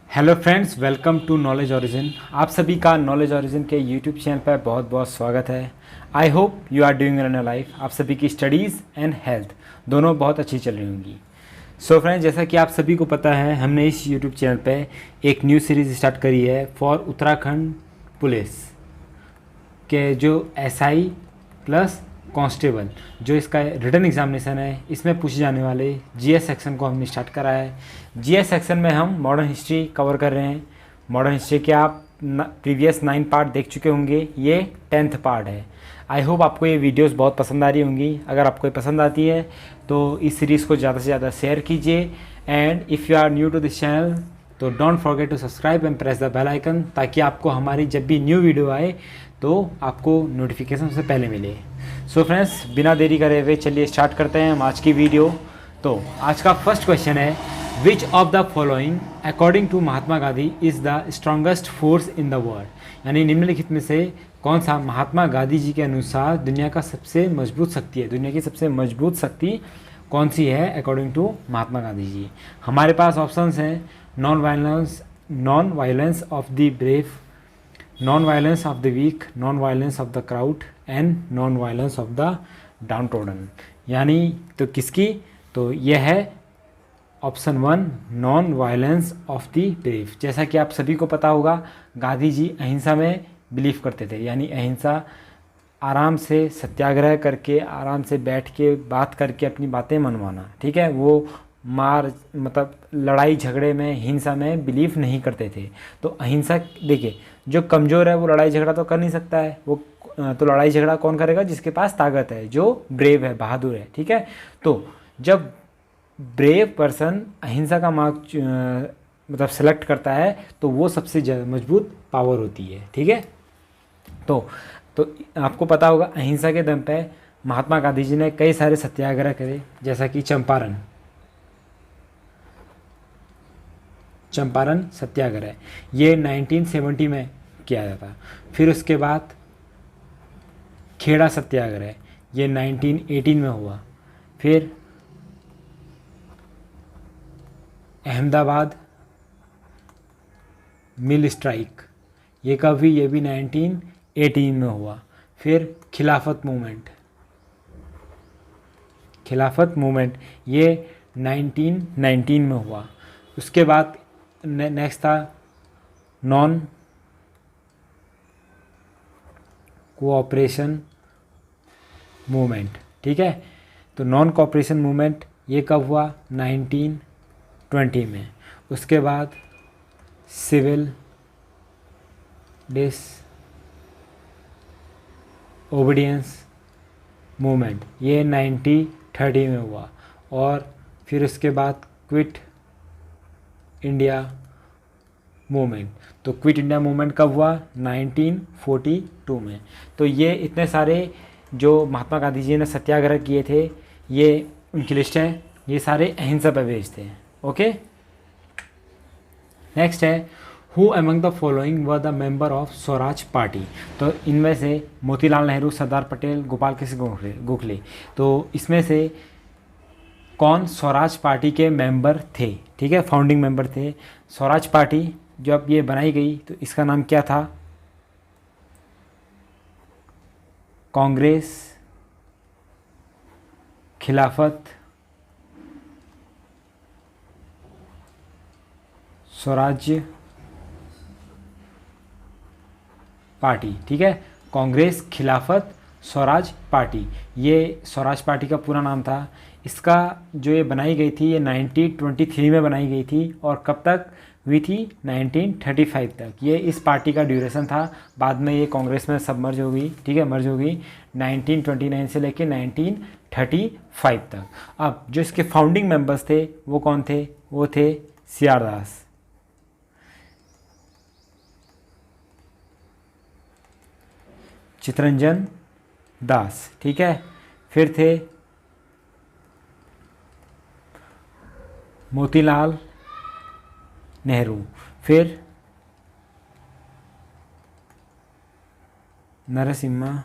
Hello friends, welcome to knowledge origin. आप सभी का नॉलेज ओरिजिन के यूट्यूब चैनल पर बहुत बहुत स्वागत है। I hope you are doing in your life. आप सभी की स्टडीज़ एंड हेल्थ दोनों बहुत अच्छी चल रही होंगी। सो फ्रेंड्स, जैसा कि आप सभी को पता है, हमने इस यूट्यूब चैनल पे एक न्यू सीरीज़ स्टार्ट करी है फॉर उत्तराखंड पुलिस के जो एसआई प्लस कांस्टेबल जो इसका रिटन एग्जामिनेशन है, इसमें पूछे जाने वाले जीएस सेक्शन को हमने स्टार्ट करा है। जीएस सेक्शन में हम मॉडर्न हिस्ट्री कवर कर रहे हैं। मॉडर्न हिस्ट्री के आप प्रीवियस 9 पार्ट देख चुके होंगे, ये 10th पार्ट है। आई होप आपको ये वीडियोस बहुत पसंद आ रही होंगी। अगर आपको ये पसंद आती है तो इस सीरीज़ को ज़्यादा से ज़्यादा शेयर कीजिए। And if you are new to this channel तो don't forget to subscribe and press the bell icon, ताकि आपको हमारी जब भी न्यू वीडियो आए तो आपको नोटिफिकेशन से पहले मिले। सो फ्रेंड्स, बिना देरी करे हुए चलिए स्टार्ट करते हैं हम आज की वीडियो। तो आज का फर्स्ट क्वेश्चन है, which of the following according to Mahatma Gandhi is the strongest force in the world. यानी निम्नलिखित में से कौन सा महात्मा गांधी जी के अनुसार दुनिया का सबसे मजबूत शक्ति है, दुनिया की सबसे मजबूत शक्ति कौन सी है अकॉर्डिंग टू महात्मा गांधी जी। हमारे पास ऑप्शंस हैं, non violence of the brave, non violence of the weak, non violence of the crowd and non violence of the downtrodden. यानी तो किसकी, तो यह है option 1, non violence of the brave. जैसा कि आप सभी को पता होगा, गांधी जी अहिंसा में बिलीव करते थे। यानी अहिंसा, आराम से सत्याग्रह करके, आराम से बैठ के बात करके अपनी बातें मनवाना, ठीक है। वो मार मतलब लड़ाई झगड़े में, हिंसा में बिलीव नहीं करते थे। तो अहिंसा, देखिए, जो कमज़ोर है वो लड़ाई झगड़ा तो कर नहीं सकता है, वो तो लड़ाई झगड़ा कौन करेगा, जिसके पास ताकत है, जो ब्रेव है, बहादुर है, ठीक है। तो जब ब्रेव पर्सन अहिंसा का मार्ग मतलब सेलेक्ट करता है तो वो सबसे मजबूत पावर होती है, ठीक है। तो आपको पता होगा, अहिंसा के दम पे महात्मा गांधी जी ने कई सारे सत्याग्रह करे, जैसा कि चंपारण सत्याग्रह, ये 1970 में किया जाता। फिर उसके बाद खेड़ा सत्याग्रह, ये 1918 में हुआ। फिर अहमदाबाद मिल स्ट्राइक, ये कब हुई, ये भी 1918 में हुआ। फिर खिलाफत मूवमेंट ये 1919 में हुआ। उसके बाद नेक्स्ट था नॉन कोऑपरेशन मूवमेंट, ठीक है। तो नॉन कोऑपरेशन मूवमेंट ये कब हुआ, 1920 में। उसके बाद सिविल ओबीडियंस मूवमेंट, ये 1930 में हुआ। और फिर उसके बाद क्विट इंडिया मूवमेंट। तो क्विट इंडिया मूवमेंट कब हुआ, 1942 में। तो ये इतने सारे जो महात्मा गांधी जी ने सत्याग्रह किए थे, ये उनकी लिस्ट है। ये सारे अहिंसा पर बेस्ड थे, ओके। नेक्स्ट है, who among the following were the member of Swaraj party. तो इनमें से मोतीलाल नेहरू, सरदार पटेल, गोपाल कृष्ण गोखले, तो इसमें से कौन स्वराज पार्टी के मेंबर थे, ठीक है, फाउंडिंग मेंबर थे। स्वराज पार्टी जब ये बनाई गई तो इसका नाम क्या था, कांग्रेस खिलाफत स्वराज्य पार्टी, ठीक है। कांग्रेस खिलाफत स्वराज पार्टी, ये स्वराज पार्टी का पूरा नाम था। इसका जो ये बनाई गई थी, ये 1923 में बनाई गई थी। और कब तक हुई थी, 1935 तक। ये इस पार्टी का ड्यूरेशन था। बाद में ये कांग्रेस में सब मर्ज हो गई, ठीक है, मर्ज हो गई 1929 से लेकर 1935 तक। अब जो इसके फाउंडिंग मेंबर्स थे वो कौन थे, वो थे सीआर दास, चितरंजन दास, ठीक है। फिर थे मोतीलाल नेहरू, फिर नरसिम्हा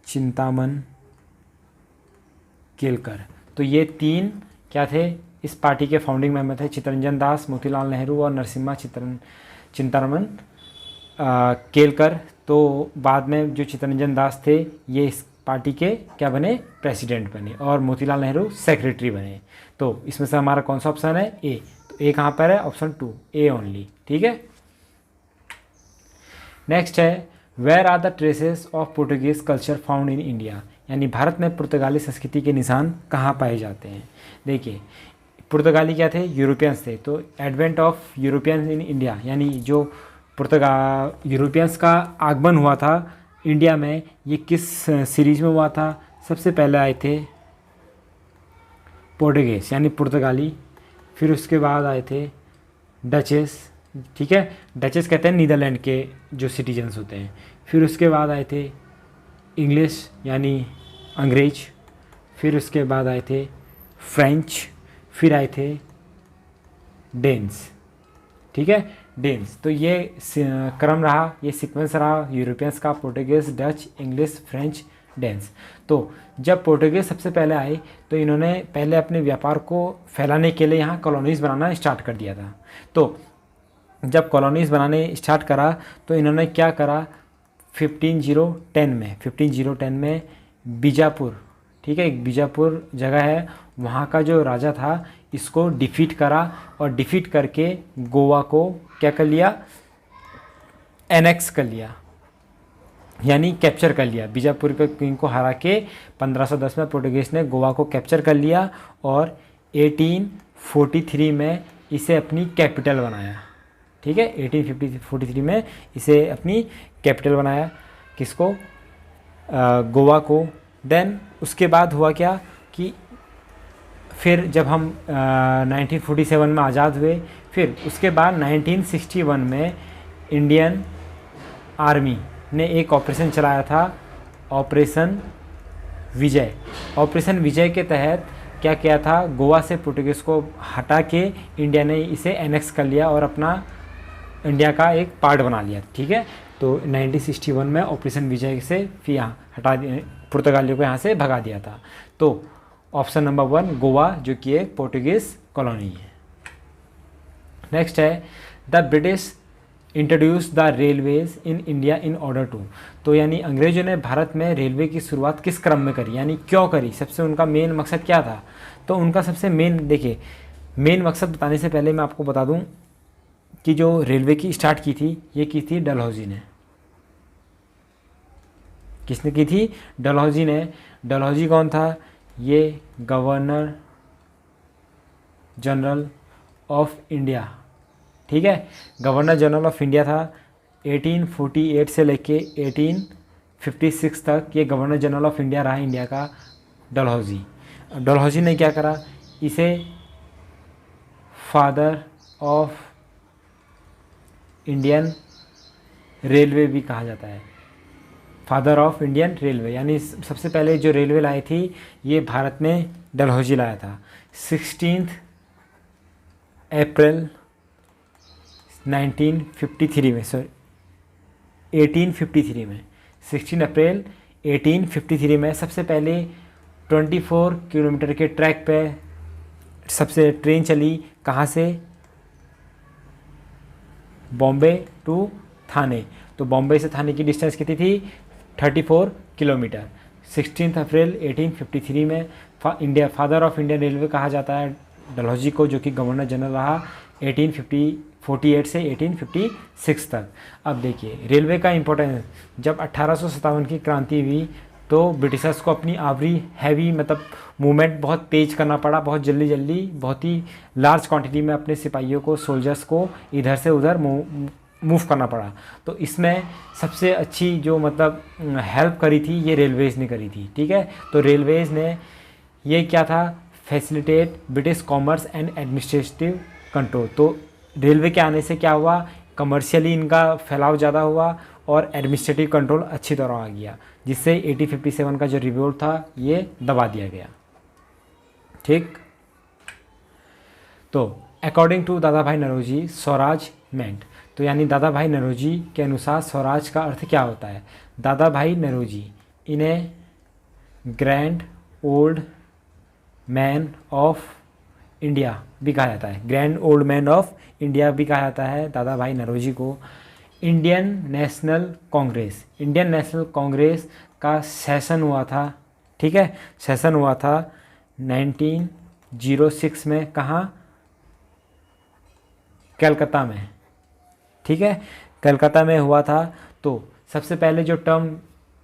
चिंतामन केलकर। तो ये तीन क्या थे, इस पार्टी के फाउंडिंग मेंबर थे चित्तरंजन दास, मोतीलाल नेहरू और नरसिम्हा चिंतारमन केलकर। तो बाद में जो चित्तरंजन दास थे ये इस पार्टी के क्या बने, प्रेसिडेंट बने, और मोतीलाल नेहरू सेक्रेटरी बने। तो इसमें से हमारा कौन सा ऑप्शन है, ए। तो ए कहाँ पर है, ऑप्शन 2 ए ओनली, ठीक है। नेक्स्ट है where are the traces of Portuguese culture found in India, यानी भारत में पुर्तगाली संस्कृति के निशान कहाँ पाए जाते हैं। देखिए पुर्तगाली क्या थे, यूरोपियंस थे। तो advent of Europeans in India, यानी जो यूरोपियंस का आगमन हुआ था इंडिया में, ये किस सीरीज में हुआ था। सबसे पहले आए थे पोर्टुगेज यानी पुर्तगाली, फिर उसके बाद आए थे डचेस, ठीक है, डचेस कहते हैं नीदरलैंड के जो सिटीजन्स होते हैं। फिर उसके बाद आए थे इंग्लिश यानी अंग्रेज, फिर उसके बाद आए थे फ्रेंच, फिर आए थे डेन्स, ठीक है, डेन्स। तो ये क्रम रहा, ये सीक्वेंस रहा यूरोपियंस का, Portuguese, Dutch, English, French, Danes. तो जब पोर्टुगीज सबसे पहले आए तो इन्होंने पहले अपने व्यापार को फैलाने के लिए यहाँ कॉलोनीज़ बनाना स्टार्ट कर दिया था। तो जब कॉलोनीज़ बनाने स्टार्ट करा तो इन्होंने क्या करा, 1510 में बीजापुर, ठीक है, एक बीजापुर जगह है, वहाँ का जो राजा था इसको डिफीट करा, और डिफीट करके गोवा को क्या कर लिया, एनेक्स कर लिया, यानी कैप्चर कर लिया। बीजापुर के किंग को हरा के 1510 में पोर्टुगीज ने गोवा को कैप्चर कर लिया, और 1843 में इसे अपनी कैपिटल बनाया, ठीक है, 1843 में इसे अपनी कैपिटल बनाया, किसको, गोवा को। देन उसके बाद हुआ क्या कि फिर जब हम 1947 में आज़ाद हुए, फिर उसके बाद 1961 में इंडियन आर्मी ने एक ऑपरेशन चलाया था, ऑपरेशन विजय। ऑपरेशन विजय के तहत क्या किया था, गोवा से पोर्टुगीज़ को हटा के इंडिया ने इसे एनेक्स कर लिया और अपना इंडिया का एक पार्ट बना लिया, ठीक है। तो 1961 में ऑपरेशन विजय से फिर यहाँ हटा पुर्तगालियों को यहाँ से भगा दिया था। तो ऑप्शन नंबर 1 गोवा, जो कि एक पोर्टुगीज़ कॉलोनी है। नेक्स्ट है the British introduce the railways in India in order to. तो यानी अंग्रेजों ने भारत में रेलवे की शुरुआत किस क्रम में करी, यानी क्यों करी, सबसे उनका मेन मकसद क्या था। तो उनका सबसे मेन, देखिए मेन मकसद बताने से पहले मैं आपको बता दूं कि जो रेलवे की स्टार्ट की थी ये की थी डलहौजी ने। किसने की थी, डलहौजी ने। डलहौजी कौन था, ये गवर्नर जनरल ऑफ इंडिया, ठीक है, गवर्नर जनरल ऑफ इंडिया था। 1848 से लेके 1856 तक ये गवर्नर जनरल ऑफ इंडिया रहा इंडिया का, डलहौजी। डलहौजी ने क्या करा, इसे फादर ऑफ इंडियन रेलवे भी कहा जाता है, फादर ऑफ इंडियन रेलवे, यानी सबसे पहले जो रेलवे लाई थी ये भारत में डलहौजी लाया था। 16 अप्रैल 1953 में, सॉरी 1853 में, 16 अप्रैल 1853 में सबसे पहले 24 किलोमीटर के ट्रैक पे सबसे ट्रेन चली, कहाँ से, बॉम्बे टू थाने। तो बॉम्बे से थाने की डिस्टेंस कितनी थी, 34 किलोमीटर। 16 अप्रैल 1853 में India father of Indian railway कहा जाता है डलहौजी को, जो कि गवर्नर जनरल रहा 1848 से 1856 तक। अब देखिए रेलवे का इम्पोर्टेंस, जब 1857 की क्रांति हुई तो ब्रिटिशर्स को अपनी आखिरी हैवी मतलब मूवमेंट बहुत तेज़ करना पड़ा, बहुत जल्दी बहुत ही लार्ज क्वांटिटी में अपने सिपाहियों को, सोल्जर्स को इधर से उधर मूव करना पड़ा। तो इसमें सबसे अच्छी जो मतलब हेल्प करी थी ये रेलवेज़ ने करी थी, ठीक है। तो रेलवेज़ ने ये क्या था, facilitate British commerce and administrative control. तो रेलवे के आने से क्या हुआ, कमर्शियली इनका फैलाव ज़्यादा हुआ और एडमिनिस्ट्रेटिव कंट्रोल अच्छी तरह आ गया, जिससे 1857 का जो रिवोल्ट था ये दबा दिया गया, ठीक। तो अकॉर्डिंग टू दादा भाई नौरोजी स्वराज मेंट, तो यानी दादा भाई नौरोजी के अनुसार स्वराज का अर्थ क्या होता है। दादा भाई नौरोजी इन्हें grand old man of India भी कहा जाता है, grand old man of India भी कहा जाता है दादा भाई नौरोजी को। इंडियन नेशनल कांग्रेस का सेशन हुआ था, ठीक है, सेशन हुआ था 1906 में, कहाँ, कलकत्ता में, ठीक है, कलकत्ता में हुआ था। तो सबसे पहले जो टर्म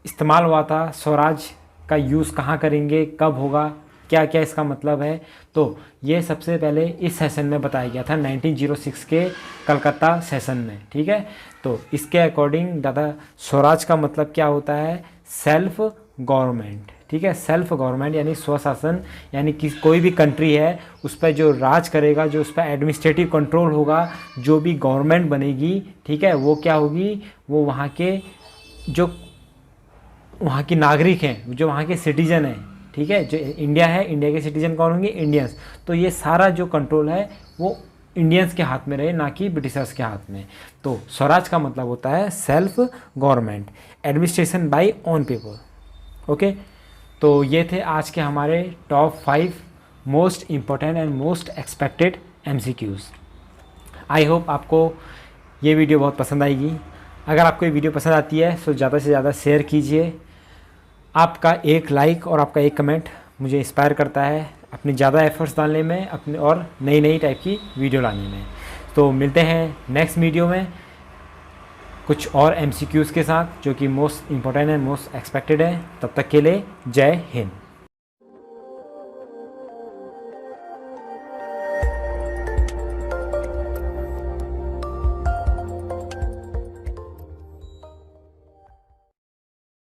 इस्तेमाल हुआ था, स्वराज का यूज़ कहाँ करेंगे, कब होगा, क्या क्या इसका मतलब है, तो ये सबसे पहले इस सेशन में बताया गया था 1906 के कलकत्ता सेशन में, ठीक है। तो इसके अकॉर्डिंग दादा स्वराज का मतलब क्या होता है, सेल्फ गवर्नमेंट, ठीक है, सेल्फ गवर्नमेंट यानी स्वशासन, यानी कि कोई भी कंट्री है उस पर जो राज करेगा, जो उस पर एडमिनिस्ट्रेटिव कंट्रोल होगा, जो भी गवर्नमेंट बनेगी, ठीक है, वो क्या होगी, वो वहाँ के जो वहाँ की नागरिक हैं, जो वहाँ के सिटीजन हैं, ठीक है, जो इंडिया है, इंडिया के सिटीजन कौन होंगे, इंडियंस। तो ये सारा जो कंट्रोल है वो इंडियंस के हाथ में रहे, ना कि ब्रिटिशर्स के हाथ में। तो स्वराज का मतलब होता है self government, administration by on people. Okay, तो ये थे आज के हमारे top 5 most important and most expected MCQs। I hope आपको ये वीडियो बहुत पसंद आएगी। अगर आपको ये वीडियो पसंद आती है तो ज़्यादा से ज़्यादा शेयर कीजिए। आपका एक लाइक और आपका एक कमेंट मुझे इंस्पायर करता है अपने ज़्यादा एफर्ट्स डालने में, अपने और नई टाइप की वीडियो लाने में। तो मिलते हैं नेक्स्ट वीडियो में कुछ और MCQs के साथ जो कि most important and most expected है। तब तक के लिए जय हिंद।